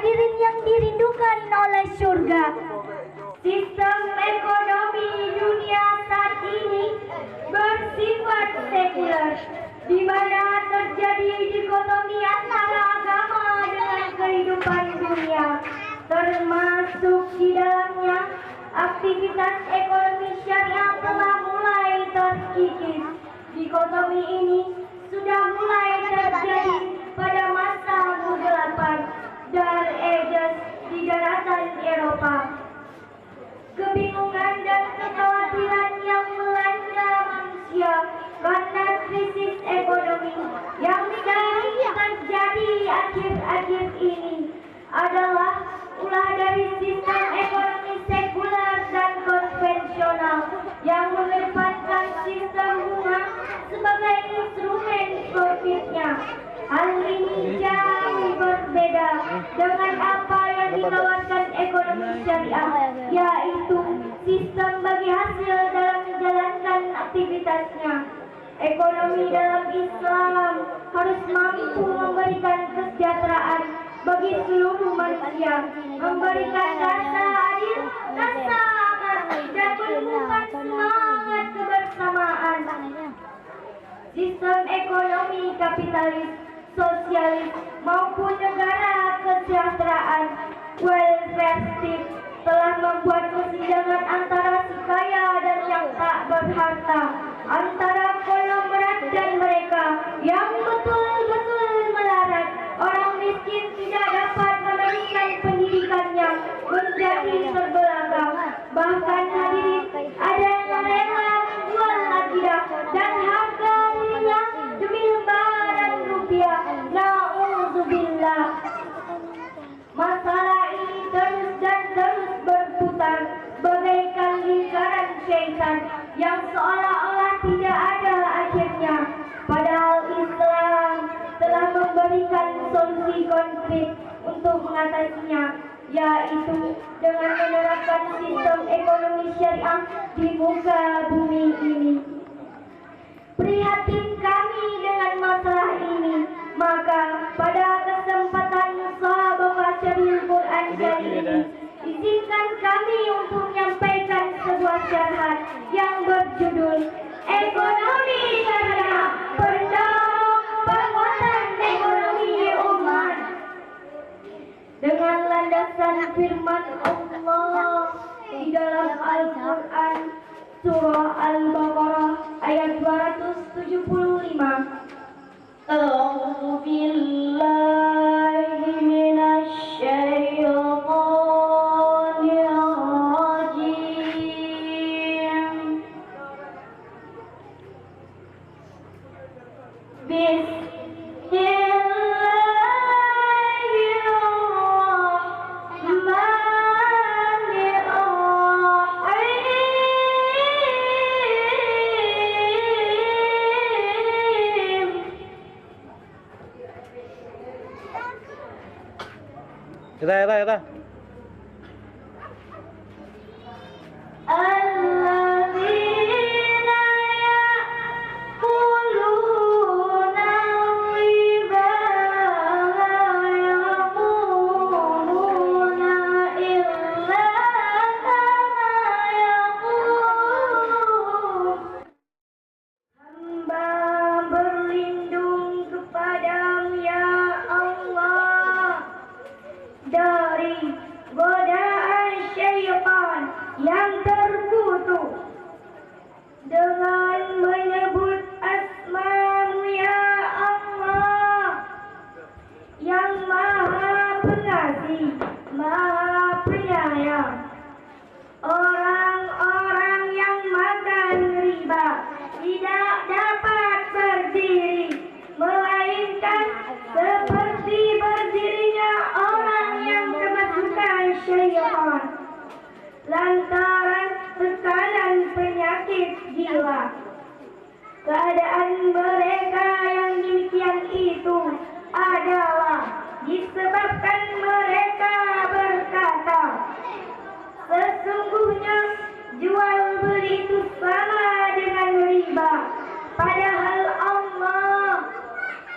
hadirin yang dirindukan oleh surga. Sistem ekonomi dunia saat ini bersifat sekuler, di mana terjadi dikotomi antara agama dengan kehidupan dunia, termasuk di dalamnya aktivitas ekonomi syariah telah mulai terkikis. Dikotomi ini sudah mulai terjadi pada masa kegelapan Dark Ages di daratan Eropa. Kebingungan dan kekhawatiran yang melanda manusia karena krisis ekonomi yang terjadi akhir-akhir ini adalah ulah dari sistem ekonomi sekuler dan konvensional yang mengedepankan sistem bunga sebagai instrumen profitnya. Hal ini jauh berbeda dengan apa yang ditawarkan ekonomi syariah, yaitu sistem bagi hasil dalam menjalankan aktivitasnya. Ekonomi dalam Islam harus mampu memberikan kesejahteraan bagi seluruh manusia, memberikan rasa adil, rasa aman, dan menumbuhkan semangat kebersamaan. Sistem ekonomi kapitalis, sosialis maupun negara kesejahteraan welfare state telah membuat kesenjangan antara si kaya dan yang tak berharta, antara konglomerat dan mereka yang betul-betul melarat. Orang miskin tidak dapat meneruskan pendidikannya menjadi terbelakang. Bahkan hadirin, ada yang rela menjual akidah dan harga dirinya demi lembaran rupiah. Na'udzubillah. Masalah ini terus dan terus berputar bagaikan lingkaran syaitan yang seolah-olah tidak ada akhirnya. Padahal Islam telah memberikan solusi konkret untuk mengatasinya, yaitu dengan menerapkan sistem ekonomi syariah di muka bumi ini. Prihatin kami dengan masalah ini, maka pada kesempatan Bapak Syarihul Quran kali ini, izinkan kami untuk menyampaikan sebuah syarah yang berjudul Ekonomi Syariah Pendorong Penguatan Ekonomi Umat, dengan landasan firman Allah di dalam Al-Quran Surah Al-Baqarah ayat 275. A'udzu billahi minasy syaithanir rajim. Kita. Alladzina ya'kuluna riba la yaquluna illa kama yaqulun. Hamba berlindung kepadamu ya Allah dari godaan syaitan yang terkutuk, dengan menyebut asma-Mu ya Allah yang Maha Pengasih, Maha Penyayang. Orang-orang yang makan riba tidak dapat berdiri, melainkan seperti berdirinya orang yang kemasukan syaitan lantaran tekanan penyakit jiwa. Keadaan mereka yang demikian itu adalah disebabkan mereka berkata, sesungguhnya jual beli itu sama dengan riba, padahal Allah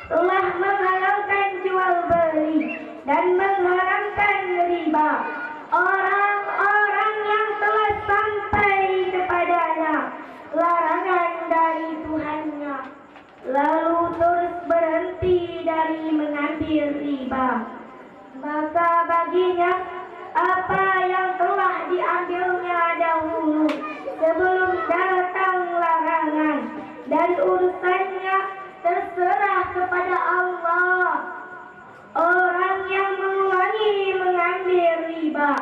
telah menghalalkan jual beli dan mengharamkan dan urusannya terserah kepada Allah. Orang yang mengulangi mengambil riba,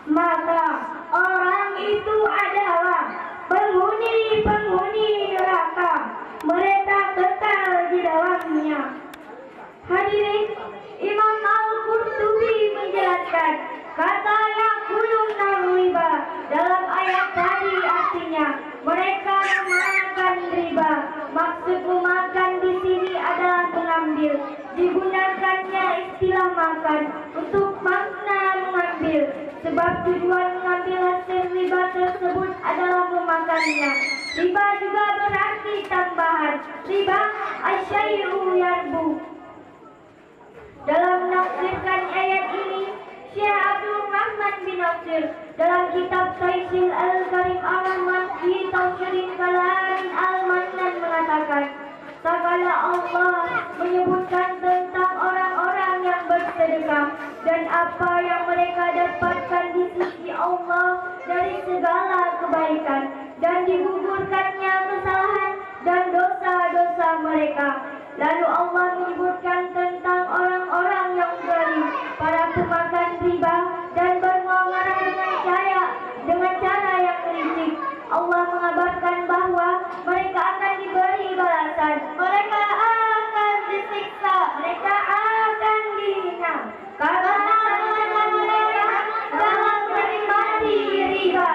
maka orang itu adalah penghuni neraka. Mereka kekal di dalamnya. Hadirin, Imam Al-Qurtubi menjelaskan kata yakulun riba dalam ayat tadi artinya mereka memakan riba. Maksud memakan di sini adalah mengambil. Digunakannya istilah makan untuk makna mengambil, sebab tujuan mengambil hasil riba tersebut adalah memakannya. Riba juga berarti tambahan. Riba asyai'u yarbu. Dalam menafsirkan ayat ini, Syekh Abdul Rahman bin Nasir dalam kitab Taisir Al-Karim Al-Rahman fi Tafsirin Kalam Al-Mannan mengatakan, Sakala Allah menyebutkan tentang orang-orang yang bersedekah dan apa yang mereka dapatkan di sisi Allah dari segala kebaikan, dan digugurkannya kesalahan dan dosa-dosa mereka. Lalu Allah menyebutkan tentang orang-orang yang zalim, para pemakan riba dan bermuamalah dengan cara yang licik. Allah mengabarkan bahwa mereka akan diberi balasan, mereka akan disiksa, mereka akan dihina karena mereka dalam menikmati riba.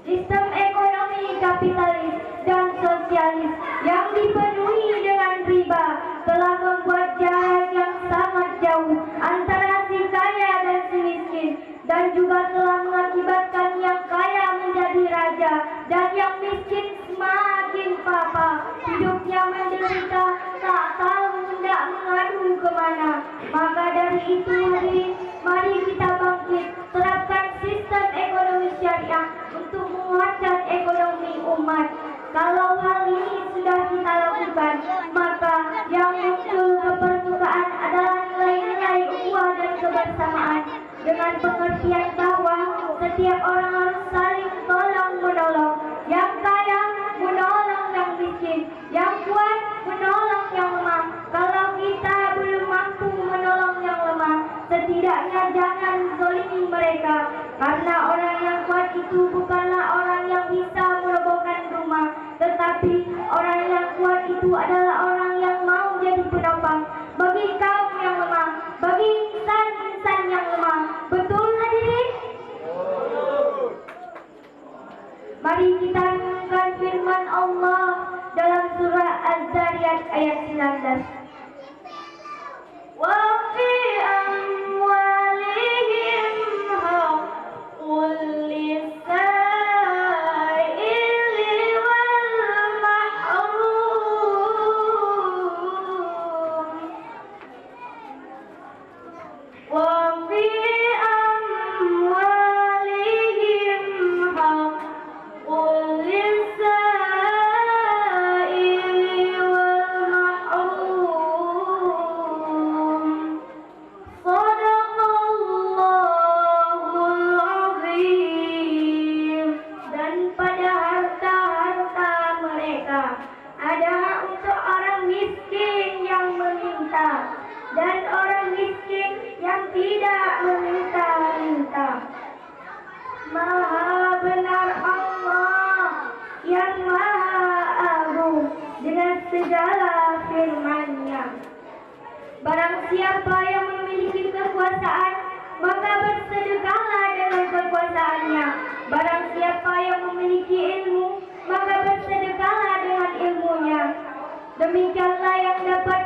Sistem ekonomi kapitalis dan sosialis yang dipenuhi dengan riba telah membuat jarak yang sangat jauh antara si kaya dan si miskin, dan juga telah mengakibatkan yang kaya menjadi raja dan yang miskin semakin papa, hidupnya menderita, tak tahu hendak mengadu kemana. Maka dari itu hadirin, mari kita bangkit, terapkan sistem ekonomi syariah untuk menguatkan ekonomi umat. Kalau hal ini sudah kita lakukan, maka yang muncul ke permukaan adalah nilai-nilai ukhuwah dan kebersamaan, dengan pengertian bahwa setiap orang harus saling tolong-menolong. Yang kaya menolong yang miskin, yang kuat menolong yang lemah. Kalau kita belum mampu menolong yang lemah, setidaknya jangan zalimi mereka, karena orang yang kuat itu bukanlah orang yang bisa merobohkan rumah, tetapi orang yang kuat itu adalah orang yang mau jadi penopang bagi kaum yang lemah, bagi insan-insan yang lemah. Betul hadirin? Mari kita renungkan firman Allah dalam surah Az-Zariyat ayat 19. Wa fi amwalihim haqqul lis-sa'ili wal mahrum. Wa fi amwalihim haqqul lis-sa'ili wal mahrum. Shadaqallahul azim. Dan pada harta-harta mereka ada hak untuk orang miskin yang meminta dan orang miskin yang tidak meminta-minta. Maha benar Allah yang maha agung dengan segala firman-Nya. Barang siapa yang memiliki kekuasaan, maka bersedekahlah dengan kekuasaannya. Barang siapa yang memiliki ilmu, maka bersedekahlah dengan ilmunya. Demikianlah yang dapat